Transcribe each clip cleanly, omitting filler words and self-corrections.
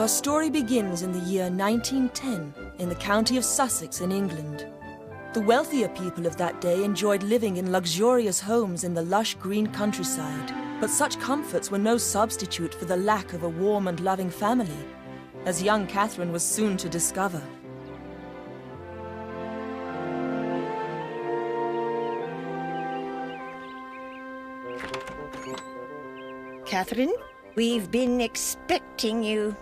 Our story begins in the year 1910 in the county of Sussex in England. The wealthier people of that day enjoyed living in luxurious homes in the lush green countryside, but such comforts were no substitute for the lack of a warm and loving family, as young Catherine was soon to discover. Catherine, we've been expecting you.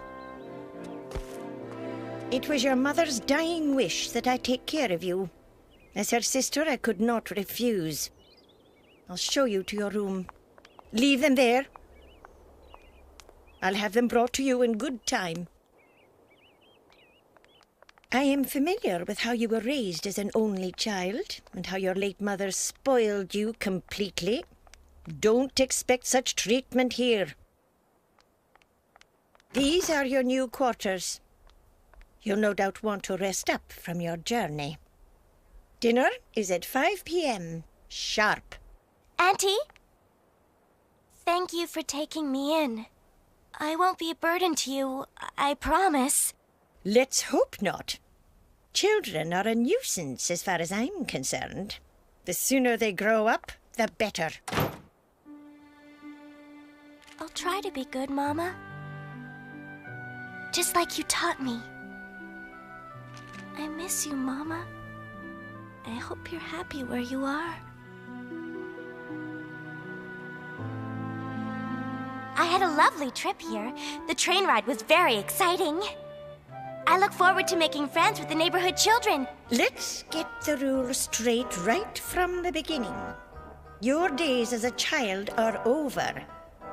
It was your mother's dying wish that I take care of you. As her sister, I could not refuse. I'll show you to your room. Leave them there. I'll have them brought to you in good time. I am familiar with how you were raised as an only child and how your late mother spoiled you completely. Don't expect such treatment here. These are your new quarters. You'll no doubt want to rest up from your journey. Dinner is at 5 p.m. sharp. Auntie? Thank you for taking me in. I won't be a burden to you, I promise. Let's hope not. Children are a nuisance as far as I'm concerned. The sooner they grow up, the better. I'll try to be good, Mama. Just like you taught me. I miss you, Mama. I hope you're happy where you are. I had a lovely trip here. The train ride was very exciting. I look forward to making friends with the neighborhood children. Let's get the rules straight right from the beginning. Your days as a child are over.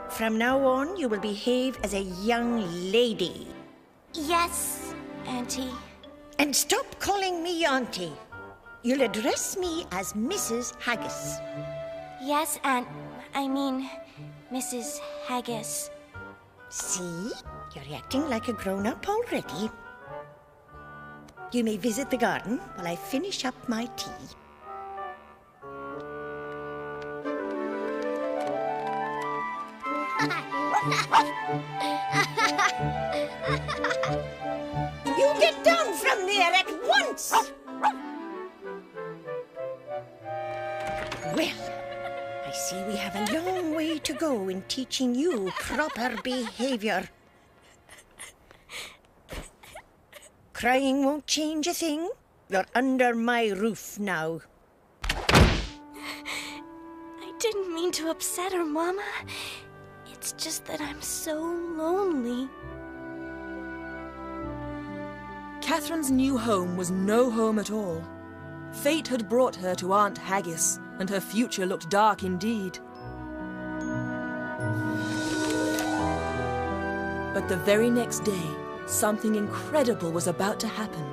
From now on, you will behave as a young lady. Yes, Auntie. And stop calling me Auntie. You'll address me as Mrs. Haggis. Yes, Mrs. Haggis. See? You're acting like a grown-up already. You may visit the garden while I finish up my tea. You get down from there at once! Well, I see we have a long way to go in teaching you proper behavior. Crying won't change a thing. You're under my roof now. I didn't mean to upset her, Mama. It's just that I'm so lonely. Catherine's new home was no home at all. Fate had brought her to Aunt Haggis, and her future looked dark indeed. But the very next day, something incredible was about to happen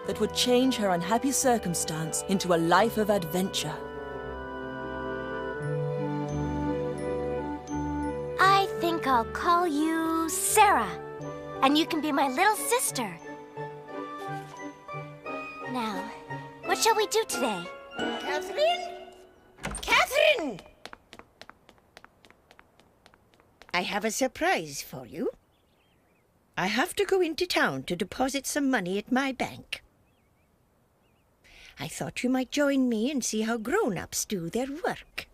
that would change her unhappy circumstance into a life of adventure. I think I'll call you Sarah, and you can be my little sister. Now, what shall we do today? Catherine? Catherine! I have a surprise for you. I have to go into town to deposit some money at my bank. I thought you might join me and see how grown-ups do their work.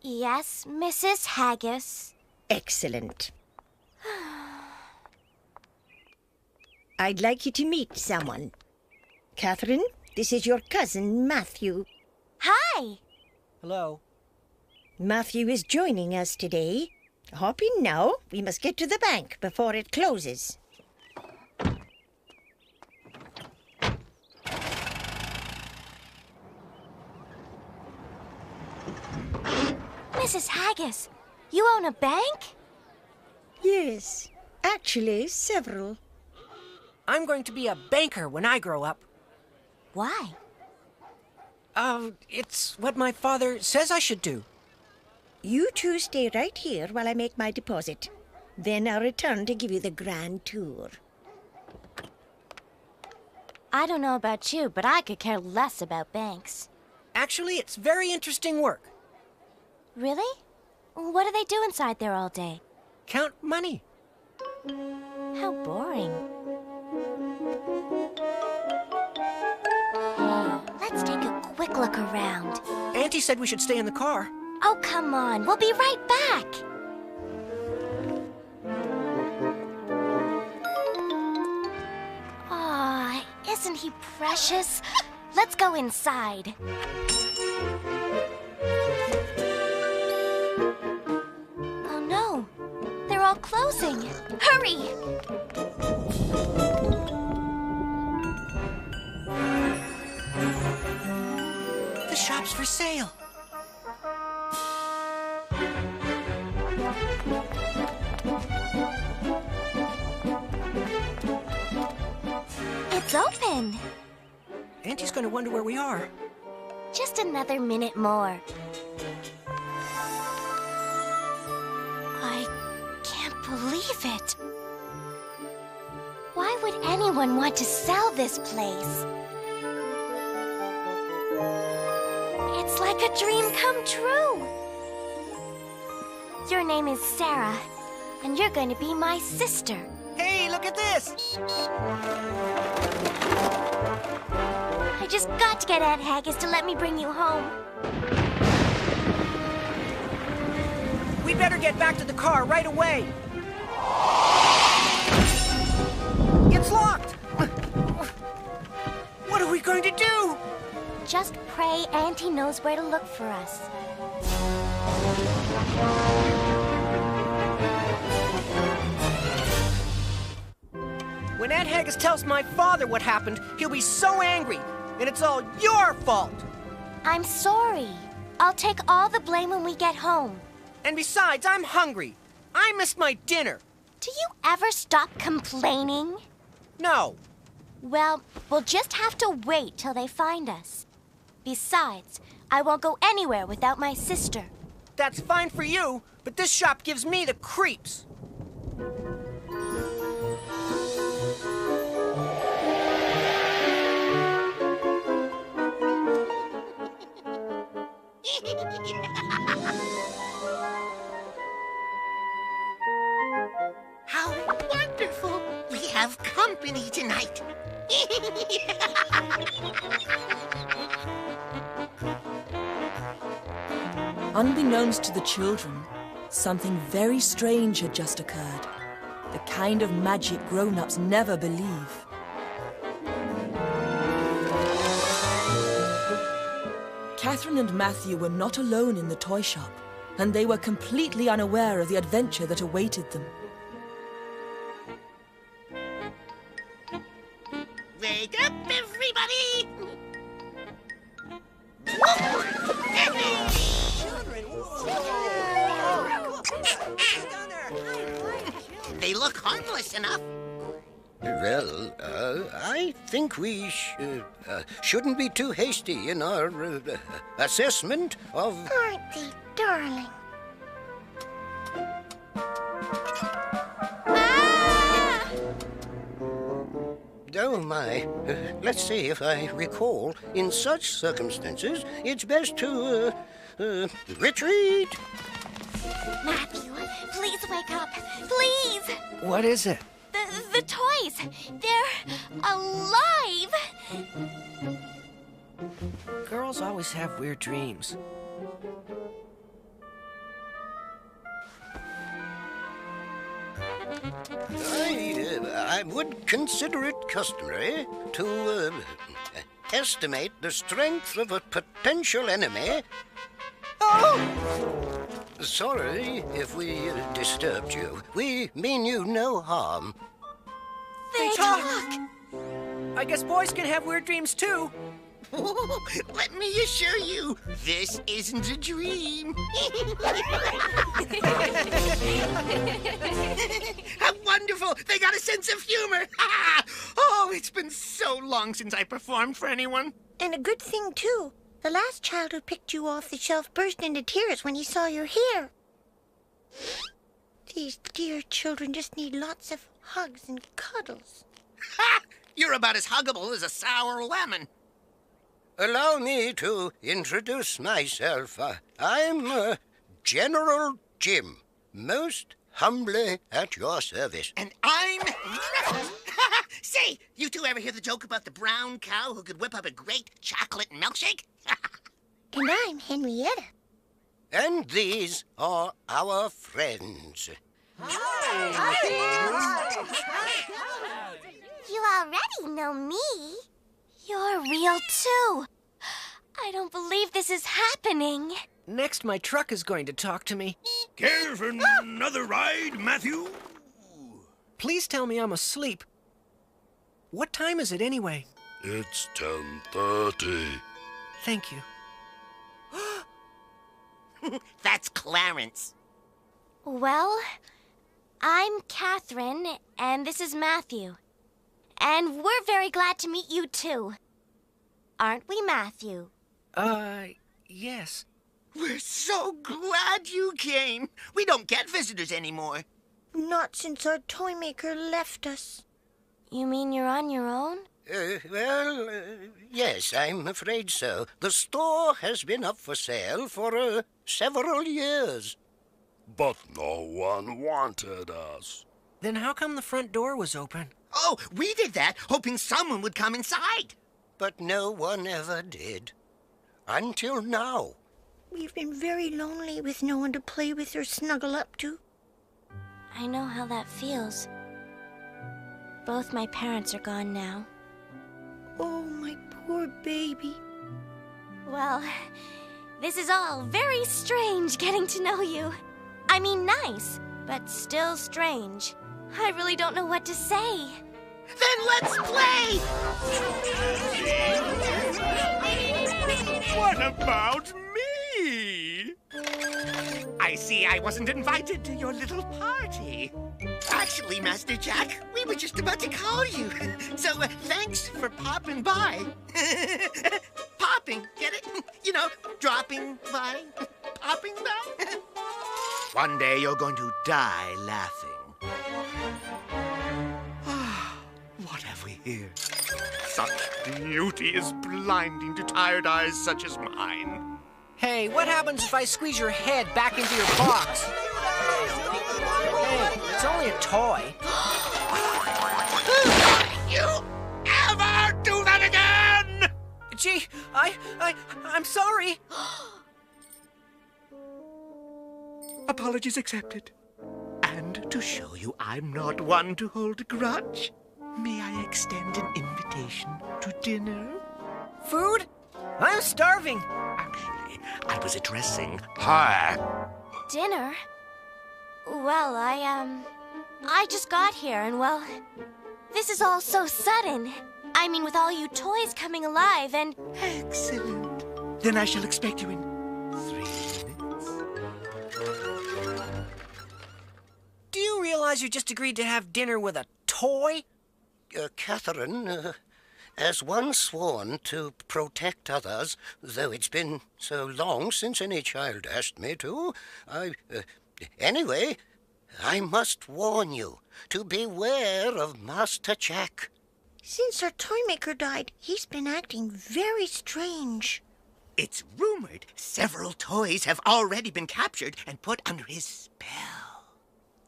Yes, Mrs. Haggis. Excellent. I'd like you to meet someone. Catherine, this is your cousin, Matthew. Hi! Hello. Matthew is joining us today. Hop in now. We must get to the bank before it closes. Mrs. Haggis, you own a bank? Yes, actually, several. I'm going to be a banker when I grow up. Why? It's what my father says I should do. You two stay right here while I make my deposit. Then I'll return to give you the grand tour. I don't know about you, but I could care less about banks. Actually, it's very interesting work. Really? What do they do inside there all day? Count money. How boring. Let's take a quick look around. Auntie said we should stay in the car. Oh, come on. We'll be right back. Aw, isn't he precious? Let's go inside. Oh, no. They're all closing. Hurry! The shop's for sale. It's open. Auntie's gonna wonder where we are. Just another minute more. I can't believe it. Why would anyone want to sell this place? It's like a dream come true. Your name is Sarah, and you're going to be my sister. Hey, look at this! I just got to get Aunt Haggis to let me bring you home. We better get back to the car right away. It's locked! What are we going to do? Just pray Auntie knows where to look for us. When Aunt Haggis tells my father what happened, he'll be so angry. And it's all your fault. I'm sorry. I'll take all the blame when we get home. And besides, I'm hungry. I missed my dinner. Do you ever stop complaining? No. Well, we'll just have to wait till they find us. Besides, I won't go anywhere without my sister. That's fine for you, but this shop gives me the creeps. How wonderful! We have company tonight. Unbeknownst to the children, something very strange had just occurred. The kind of magic grown-ups never believe. Catherine and Matthew were not alone in the toy shop, and they were completely unaware of the adventure that awaited them. Wake up, everybody! They look harmless enough. Well, I think we shouldn't be too hasty in our assessment of... Aren't they darling? Oh, my. Let's see if I recall. In such circumstances, it's best to, retreat. Matthew, please wake up. Please! What is it? The toys! They're alive! Girls always have weird dreams. I would consider it customary to estimate the strength of a potential enemy. Oh! Sorry if we disturbed you. We mean you no harm. They talk! I guess boys can have weird dreams too. Let me assure you, this isn't a dream. How wonderful! They got a sense of humor. Oh, it's been so long since I performed for anyone. And a good thing, too. The last child who picked you off the shelf burst into tears when he saw your hair. These dear children just need lots of hugs and cuddles. Ha! You're about as huggable as a sour lemon. Allow me to introduce myself. I'm General Jim, most humbly at your service. And I'm Raffles. Say, you two ever hear the joke about the brown cow who could whip up a great chocolate milkshake? And I'm Henrietta. And these are our friends. You already know me. You're real, too. I don't believe this is happening. Next, my truck is going to talk to me. Care for another ride, Matthew? Please tell me I'm asleep. What time is it anyway? It's 10:30. Thank you. That's Clarence. Well, I'm Catherine, and this is Matthew. And we're very glad to meet you, too. Aren't we, Matthew? Yes. We're so glad you came. We don't get visitors anymore. Not since our toy maker left us. You mean you're on your own? Yes, I'm afraid so. The store has been up for sale for several years. But no one wanted us. Then how come the front door was open? Oh, we did that, hoping someone would come inside. But no one ever did. Until now. We've been very lonely with no one to play with or snuggle up to. I know how that feels. Both my parents are gone now. Oh, my poor baby. Well, this is all very strange getting to know you. I mean, nice, but still strange. I really don't know what to say. Then let's play! What about me? I see I wasn't invited to your little party. Actually, Master Jack, we were just about to call you. So thanks for popping by. Popping, get it? You know, dropping by, popping by. One day you're going to die laughing. What have we here? Such beauty is blinding to tired eyes such as mine. Hey, what happens if I squeeze your head back into your box? Hey, it's only a toy. You ever do that again? Gee, I'm sorry. Apologies accepted. And to show you I'm not one to hold a grudge, may I extend an invitation to dinner? Food? I'm starving. Actually, I was addressing her. Dinner? Well, I just got here, and well, this is all so sudden. I mean, with all you toys coming alive, and... Excellent. Then I shall expect you in 3 minutes. Do you realize you just agreed to have dinner with a toy? Catherine, has once sworn to protect others, though it's been so long since any child asked me to. Anyway, I must warn you to beware of Master Jack. Since our toy maker died, he's been acting very strange. It's rumored several toys have already been captured and put under his spell.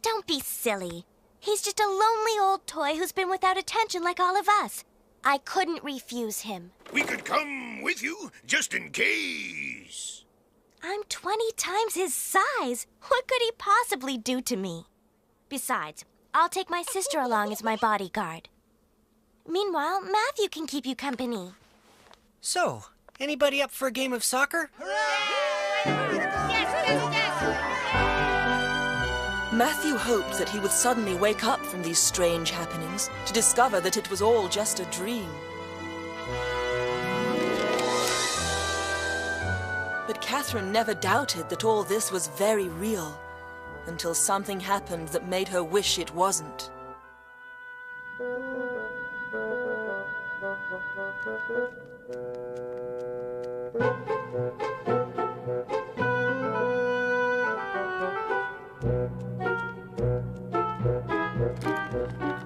Don't be silly. He's just a lonely old toy who's been without attention like all of us. I couldn't refuse him. We could come with you, just in case. I'm 20 times his size. What could he possibly do to me? Besides, I'll take my sister along as my bodyguard. Meanwhile, Matthew can keep you company. So, anybody up for a game of soccer? Matthew hoped that he would suddenly wake up from these strange happenings to discover that it was all just a dream. But Catherine never doubted that all this was very real, until something happened that made her wish it wasn't.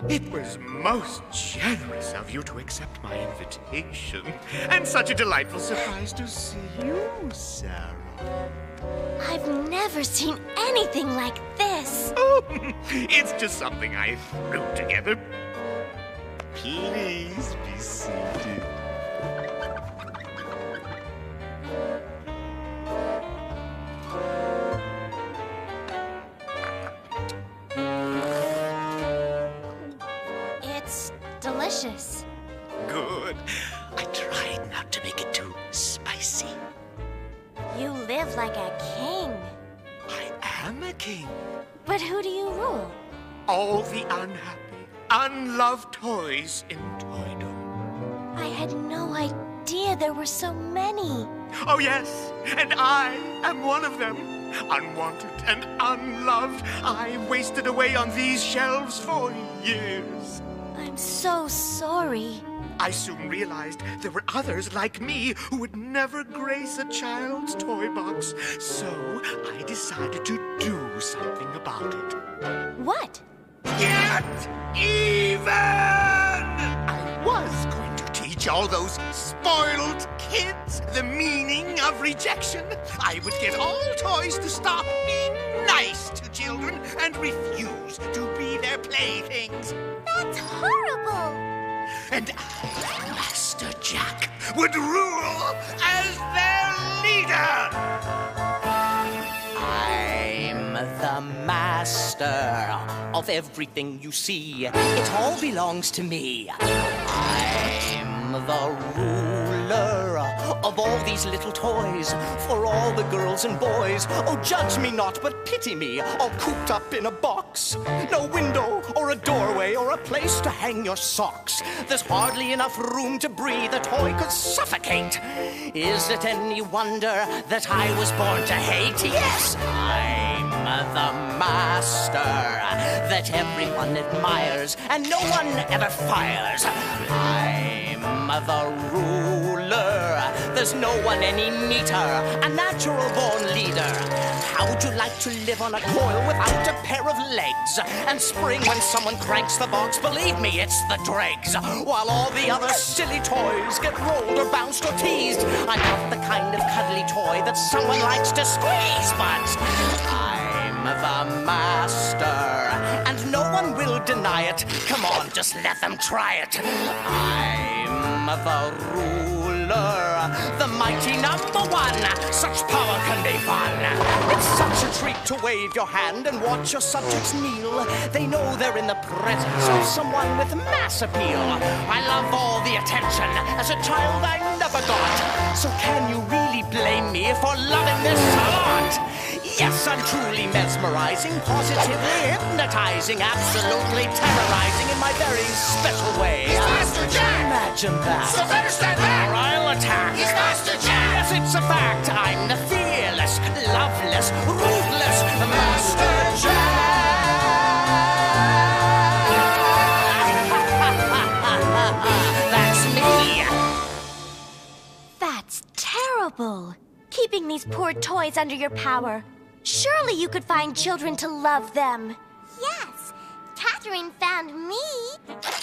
It was most generous of you to accept my invitation, and such a delightful surprise to see you, Sarah. I've never seen anything like this. Oh, it's just something I threw together. Please be seated. It's delicious. Good. I tried not to make it too spicy. You live like a king. I am a king. But who do you rule? All the unhappy, unloved toys in Toydom. I had no idea there were so many. Oh, yes, and I am one of them. Unwanted and unloved, I wasted away on these shelves for years. I'm so sorry. I soon realized there were others like me who would never grace a child's toy box. So I decided to do something about it. What? Get even! I was going to teach all those spoiled kids the meaning of rejection. I would get all toys to stop being nice to children and refuse to be their playthings. That's horrible. And I, Master Jack, would rule as their leader. I'm the master of everything you see. It all belongs to me. I'm the ruler of all these little toys for all the girls and boys. Oh, judge me not, but pity me, all cooped up in a box. No window or a doorway or a place to hang your socks. There's hardly enough room to breathe. A toy could suffocate. Is it any wonder that I was born to hate? Yes, I'm the master that everyone admires and no one ever fires. I'm the ruler. There's no one any neater, a natural-born leader. How'd you like to live on a coil without a pair of legs? And spring when someone cranks the box, believe me, it's the dregs. While all the other silly toys get rolled or bounced or teased. I'm not the kind of cuddly toy that someone likes to squeeze, but I'm the master, and no one will deny it. Come on, just let them try it. I'm the ruler, the mighty number one. Such power can be fun. It's such a treat to wave your hand and watch your subjects kneel. They know they're in the presence of someone with mass appeal. I love all the attention. As a child, I never got. So can you really blame me for loving this a lot? Yes, I'm truly mesmerizing, positively hypnotizing, absolutely terrorizing in my very special way. He's Master Jack! Imagine that. So better stand back! Or I'll attack. He's Master Jack! Yes, it's a fact. I'm the fearless, loveless, ruthless Master Jack! That's me. That's terrible. Keeping these poor toys under your power. Surely you could find children to love them. Yes, Catherine found me.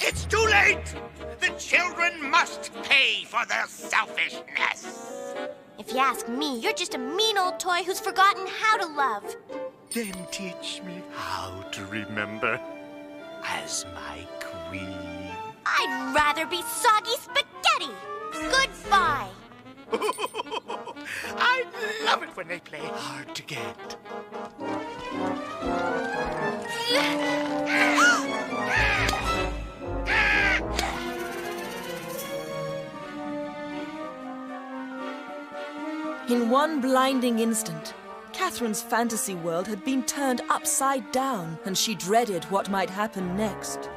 It's too late! The children must pay for their selfishness. If you ask me, you're just a mean old toy who's forgotten how to love. Then teach me how to remember as my queen. I'd rather be soggy spaghetti. Goodbye. I love it when they play hard to get. In one blinding instant, Catherine's fantasy world had been turned upside down, and she dreaded what might happen next.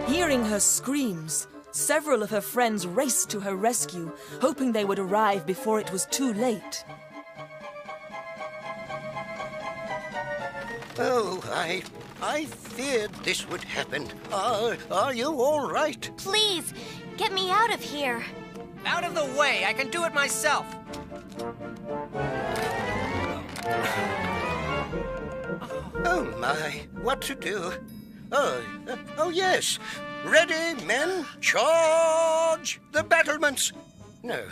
Hearing her screams, several of her friends raced to her rescue, hoping they would arrive before it was too late. Oh, I feared this would happen. Are you all right? Please, get me out of here. Out of the way, I can do it myself. Oh, my, what to do? Oh, yes. Ready, men, charge the battlements. No,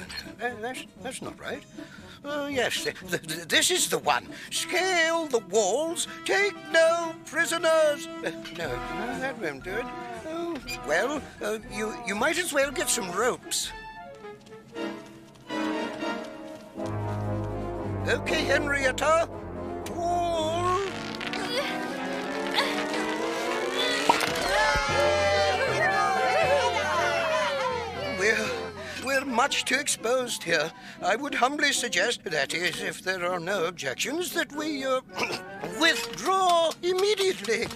that's not right. Oh, yes, this is the one. Scale the walls, take no prisoners. No, that won't do it. Oh, well, you might as well get some ropes. Okay, Henrietta. Pull. We're much too exposed here. I would humbly suggest, that is, if there are no objections, that we withdraw immediately.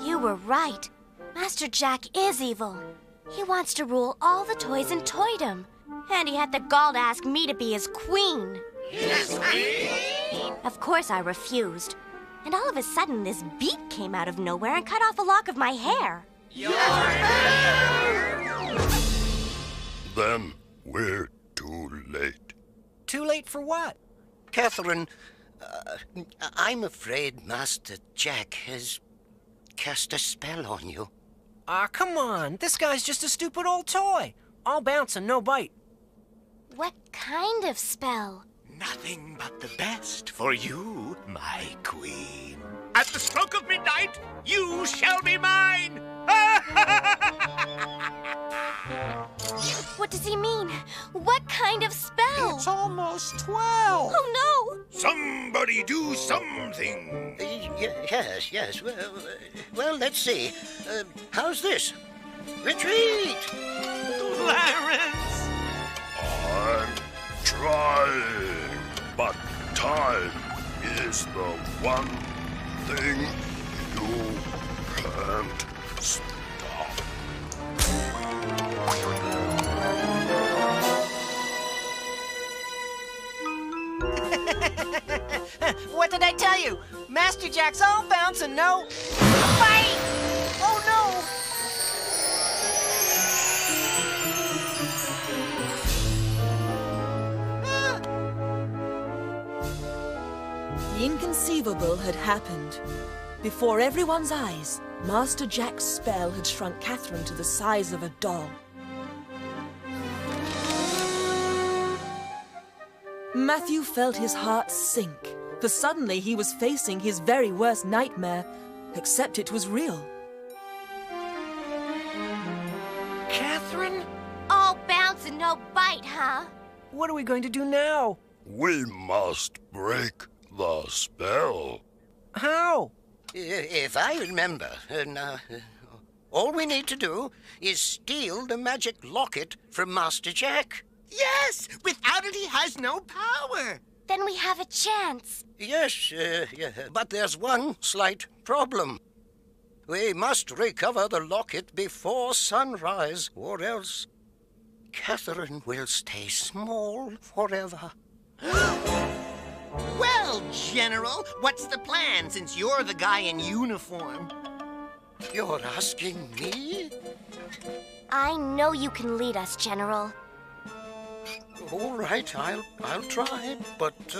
You were right. Master Jack is evil. He wants to rule all the toys in Toydom. And he had the gall to ask me to be his queen. His queen? Of course I refused. And all of a sudden, this beak came out of nowhere and cut off a lock of my hair. Your hair! Then we're too late. Too late for what? Catherine, I'm afraid Master Jack has cast a spell on you. Come on. This guy's just a stupid old toy. All bounce and no bite. What kind of spell? Nothing but the best for you, my queen. At the stroke of midnight, you shall be mine! What does he mean? What kind of spell? It's almost 12. Oh, no! Somebody do something! Yes. Well, let's see. How's this? Retreat! Clarence! I'm trying, but time is the one thing you can't stop. What did I tell you? Master Jack's all bounce and no bite! Oh, no! The inconceivable had happened. Before everyone's eyes, Master Jack's spell had shrunk Catherine to the size of a doll. Matthew felt his heart sink, for suddenly he was facing his very worst nightmare, except it was real. Catherine? All bounce and no bite, huh? What are we going to do now? We must break the spell. How? If I remember, all we need to do is steal the magic locket from Master Jack. Yes! Without it, he has no power. Then we have a chance. Yes, but there's one slight problem. We must recover the locket before sunrise, or else Catherine will stay small forever. Well, General, what's the plan since you're the guy in uniform? You're asking me? I know you can lead us, General. All right, I'll try, but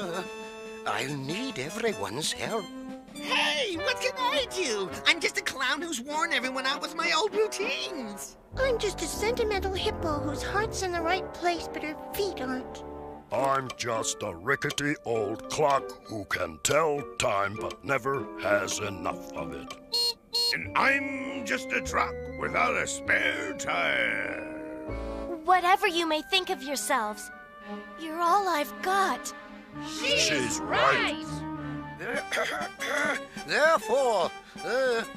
I'll need everyone's help. Hey, what can I do? I'm just a clown who's worn everyone out with my old routines. I'm just a sentimental hippo whose heart's in the right place, but her feet aren't. I'm just a rickety old clock who can tell time but never has enough of it. And I'm just a truck without a spare tire. Whatever you may think of yourselves, you're all I've got. She's right. Therefore,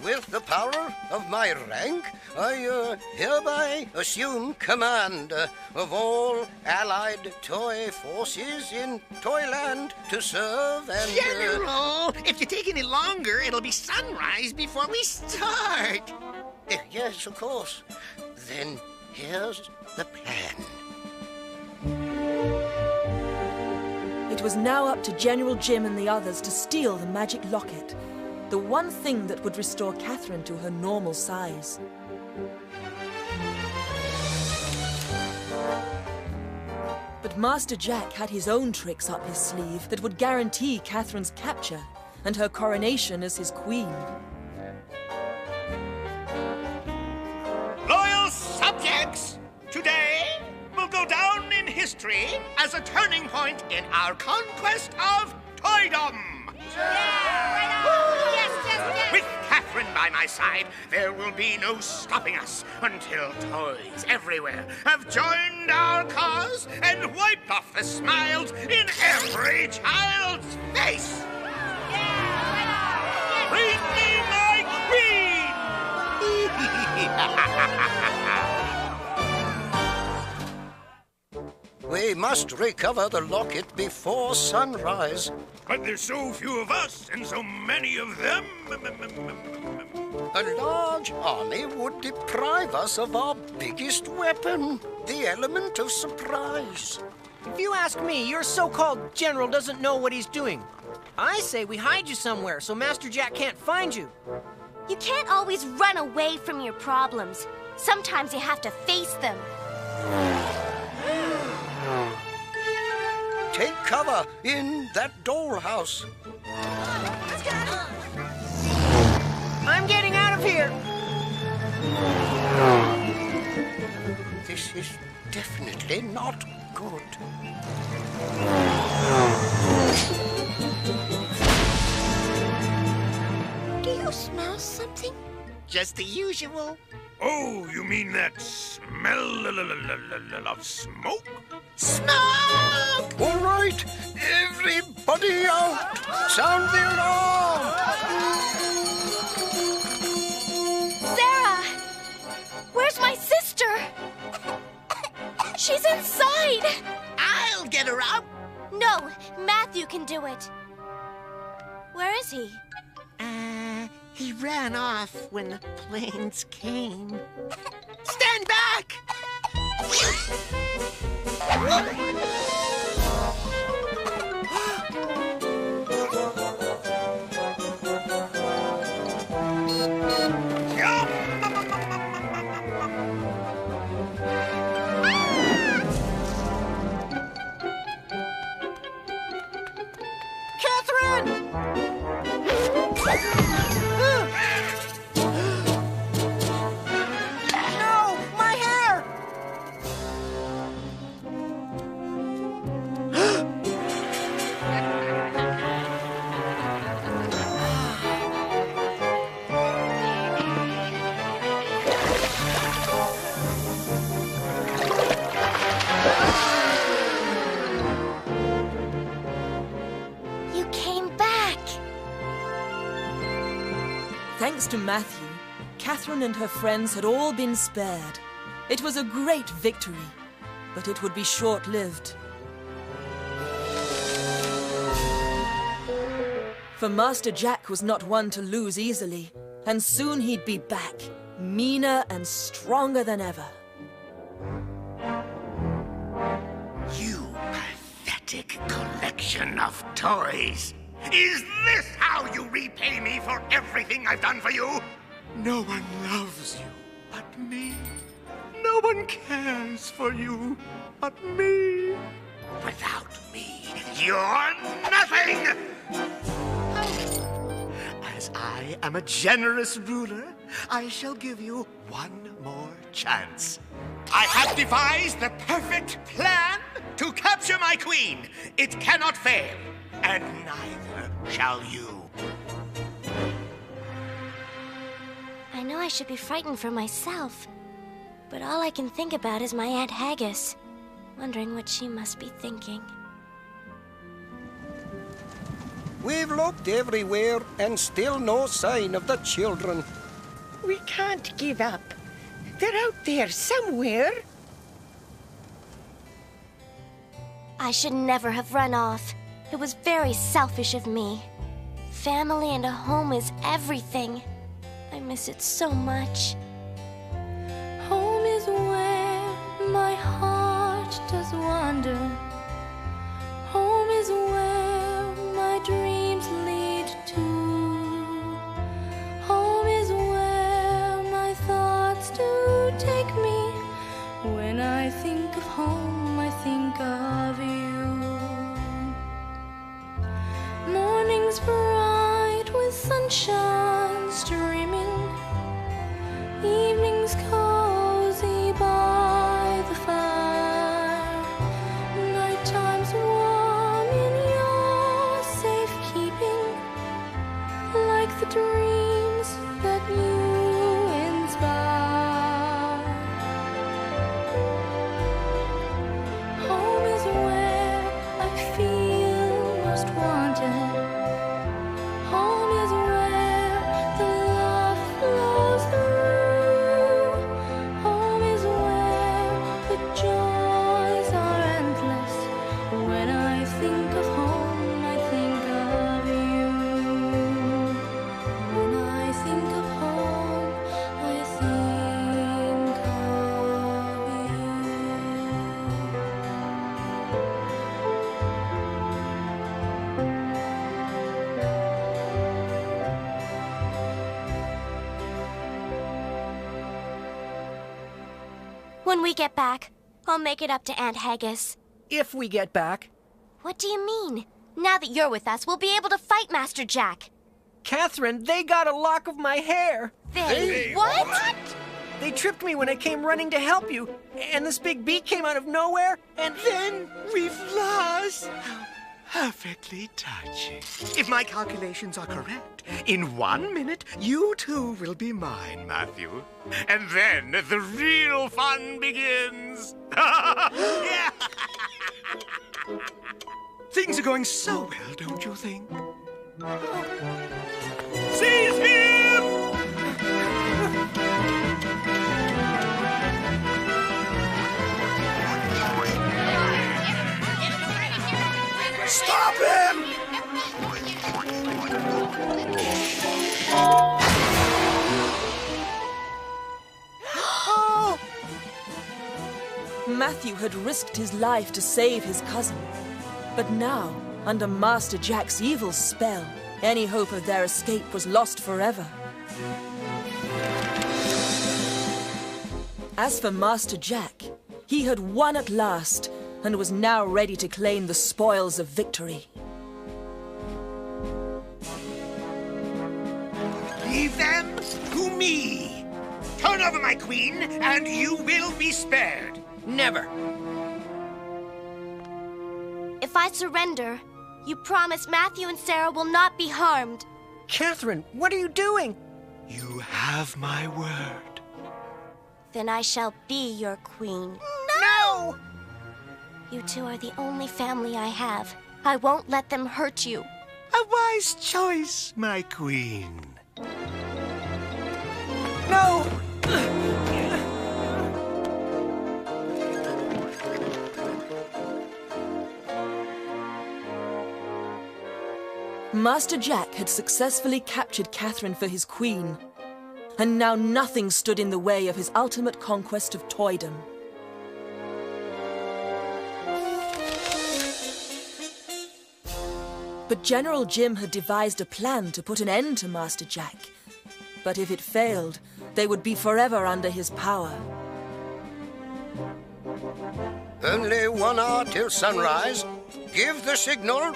with the power of my rank, I hereby assume command of all allied toy forces in Toyland to serve and... General, if you take any longer, it'll be sunrise before we start. Yes, of course. Then here's the plan. It was now up to General Jim and the others to steal the magic locket, the one thing that would restore Catherine to her normal size. But Master Jack had his own tricks up his sleeve that would guarantee Catherine's capture and her coronation as his queen. all subjects, today will go down in history as a turning point in our conquest of toydom. With Catherine by my side, there will be no stopping us until toys everywhere have joined our cause and wiped off the smiles in every child's face. Bring me my queen! We must recover the locket before sunrise. But there's so few of us and so many of them. A large army would deprive us of our biggest weapon, the element of surprise. If you ask me, your so-called general doesn't know what he's doing. I say we hide you somewhere so Master Jack can't find you. You can't always run away from your problems. Sometimes you have to face them. Take cover in that dollhouse. I'm getting out of here. This is definitely not good. Do you smell something? Just the usual. Oh, you mean that smell of smoke? Smoke! All right, everybody out! Sound the alarm! Sarah! Where's my sister? She's inside! I'll get her out. No, Matthew can do it. Where is he? He ran off when the planes came. Stand back! Thanks to Matthew, Catherine and her friends had all been spared. It was a great victory, but it would be short-lived. For Master Jack was not one to lose easily, and soon he'd be back, meaner and stronger than ever. You pathetic collection of toys. Is this how you repay me for everything I've done for you? No one loves you but me. No one cares for you but me. Without me, you're nothing! As I am a generous ruler, I shall give you one more chance. I have devised the perfect plan to capture my queen. It cannot fail, and neither shall you. I know I should be frightened for myself, but all I can think about is my Aunt Haggis, wondering what she must be thinking. We've looked everywhere and still no sign of the children. We can't give up. They're out there somewhere. I should never have run off. It was very selfish of me. Family and a home is everything. I miss it so much. Home is where my heart does wander. Home is where my dreams lead to. Home is where my thoughts do take me. When I think of home, I think of you. Mornings bright with sunshine streaming, evenings cozy When we get back, I'll make it up to Aunt Haggis. If we get back. What do you mean? Now that you're with us, we'll be able to fight Master Jack. Catherine, they got a lock of my hair. What? They tripped me when I came running to help you, and this big beak came out of nowhere, and Then we've lost. How perfectly touching. If my calculations are correct, in 1 minute, you two will be mine, Matthew. And then the real fun begins. Yeah. Things are going so well, don't you think? Seize him! Stop him! Matthew had risked his life to save his cousin. But now, under Master Jack's evil spell, any hope of their escape was lost forever. As for Master Jack, he had won at last and was now ready to claim the spoils of victory. Leave them to me. Turn over my queen, and you will be spared. never. If I surrender, you promise Matthew and Sarah will not be harmed. Catherine, what are you doing? You have my word. Then I shall be your queen. No! You two are the only family I have. I won't let them hurt you. A wise choice, my queen. No! Master Jack had successfully captured Catherine for his queen, and now nothing stood in the way of his ultimate conquest of toydom. But General Jim had devised a plan to put an end to Master Jack. But if it failed, they would be forever under his power. Only 1 hour till sunrise. Give the signal.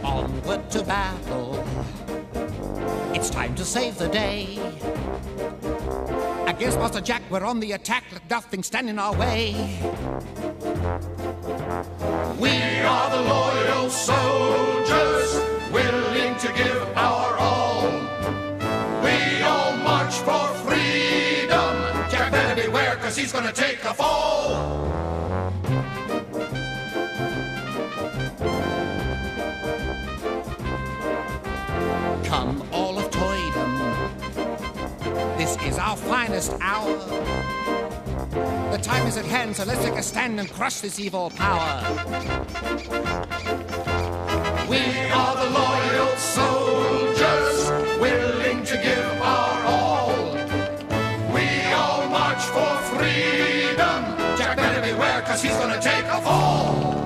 Onward to battle. It's time to save the day. Against Master Jack, we're on the attack. Let nothing stand in our way. We are the loyal soldiers, willing to give our all. We all march for freedom. Jack better beware, 'cause he's gonna take a fall. Come, all of Toydom. This is our finest hour. The time is at hand, so let's take a stand and crush this evil power. We are the loyal soldiers, willing to give our all. We all march for freedom. Jack better beware, 'cause he's gonna take a fall.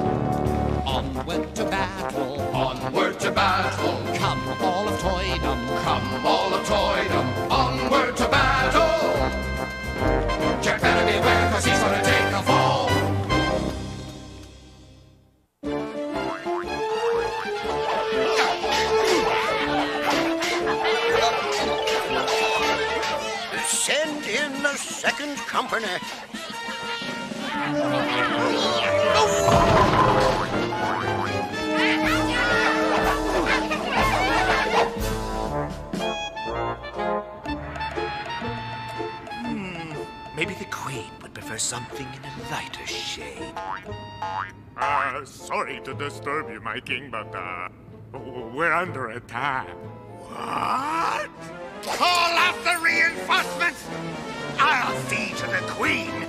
Onward to battle. Onward to battle. Come, all of Toydom. Come, all of Toydom. Onward to battle. Jack better beware, 'cause he's gonna take a fall. Send in the second company. Maybe the queen would prefer something in a lighter shade. Sorry to disturb you, my king, but, we're under attack. What? Call out the reinforcements! I'll see to the queen!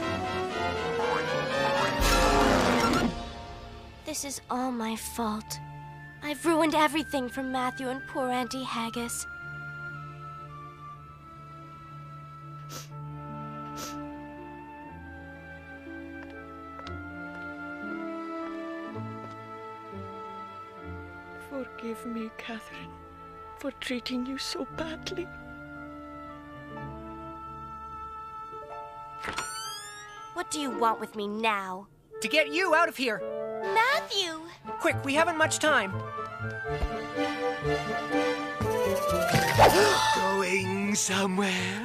This is all my fault. I've ruined everything for Matthew and poor Auntie Haggis. Forgive me, Catherine. for treating you so badly. What do you want with me now? To get you out of here. Matthew! Quick, we haven't much time. Going somewhere?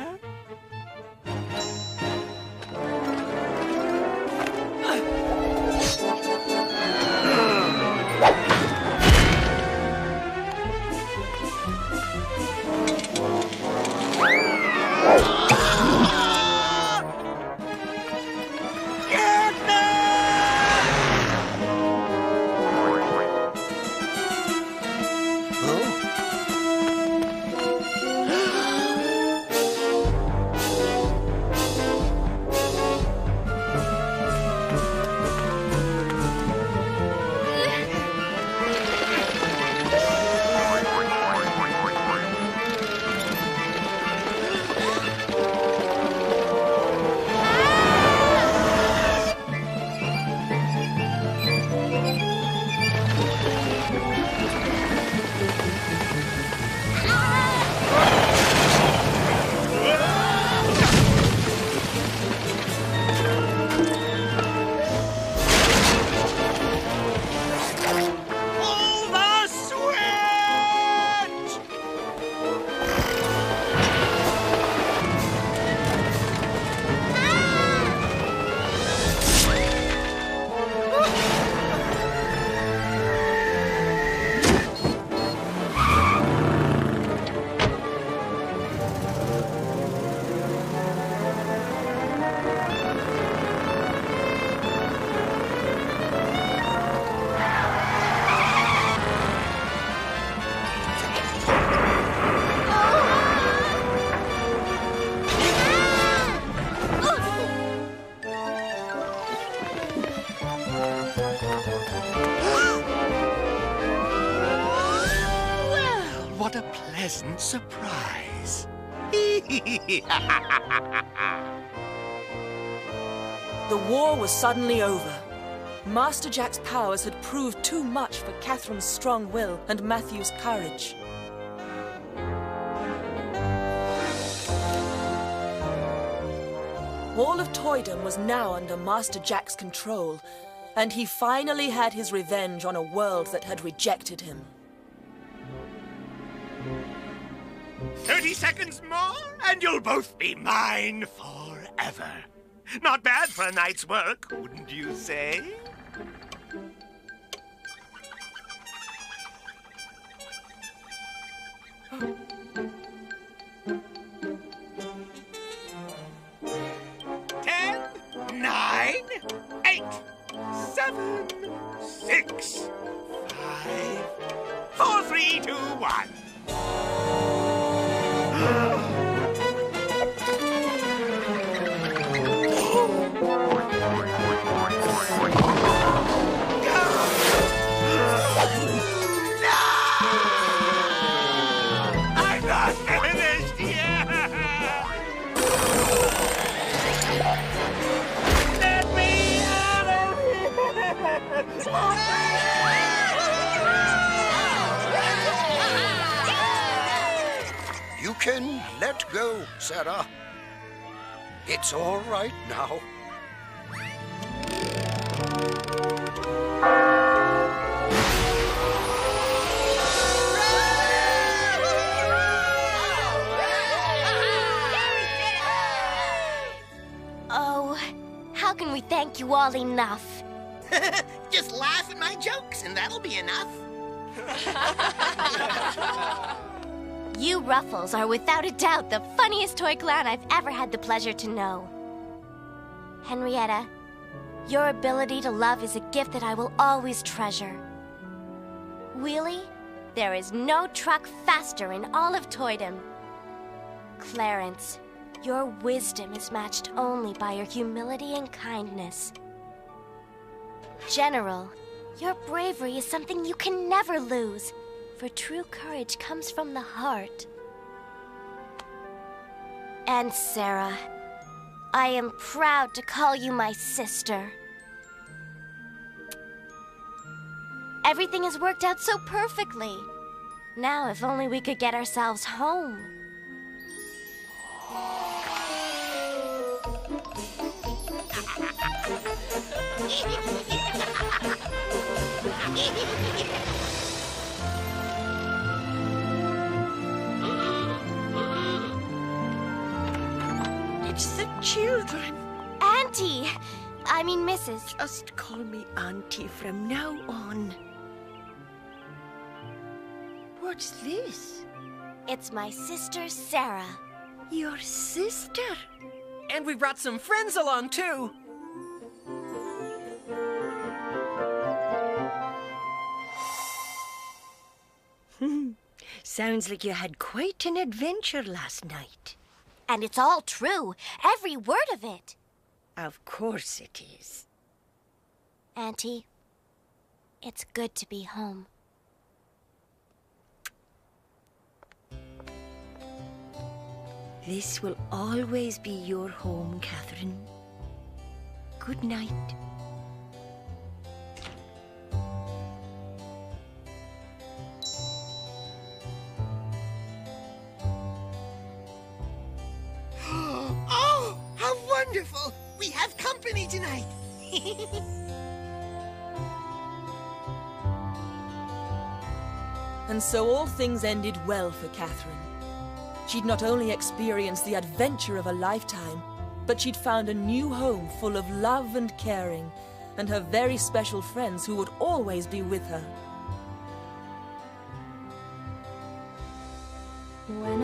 What a pleasant surprise. The war was suddenly over. Master Jack's powers had proved too much for Catherine's strong will and Matthew's courage. All of Toydom was now under Master Jack's control, and he finally had his revenge on a world that had rejected him. 30 seconds more, and you'll both be mine forever. Not bad for a night's work, wouldn't you say? Ten, 9, 8, 7, 6, 5, 4, 3, 2, 1. I'm not finished yet! Let me out of here! You can let go, Sarah. It's all right now. Oh, how can we thank you all enough? Just laugh at my jokes and that'll be enough. You Ruffles are without a doubt the funniest toy clown I've ever had the pleasure to know. Henrietta, your ability to love is a gift that I will always treasure. Wheelie, there is no truck faster in all of Toydom. Clarence, your wisdom is matched only by your humility and kindness. General, your bravery is something you can never lose, for true courage comes from the heart. And Sarah, I am proud to call you my sister. Everything has worked out so perfectly. Now, if only we could get ourselves home. It's the children. Auntie! I mean, Mrs. Just call me Auntie from now on. What's this? It's my sister, Sarah. Your sister? And we brought some friends along, too. Sounds like you had quite an adventure last night. And it's all true. Every word of it. Of course it is. Auntie, it's good to be home. This will always be your home, Catherine. Good night. Oh, how wonderful! We have company tonight. And so all things ended well for Catherine. She'd not only experienced the adventure of a lifetime, but she'd found a new home full of love and caring, and her very special friends who would always be with her. When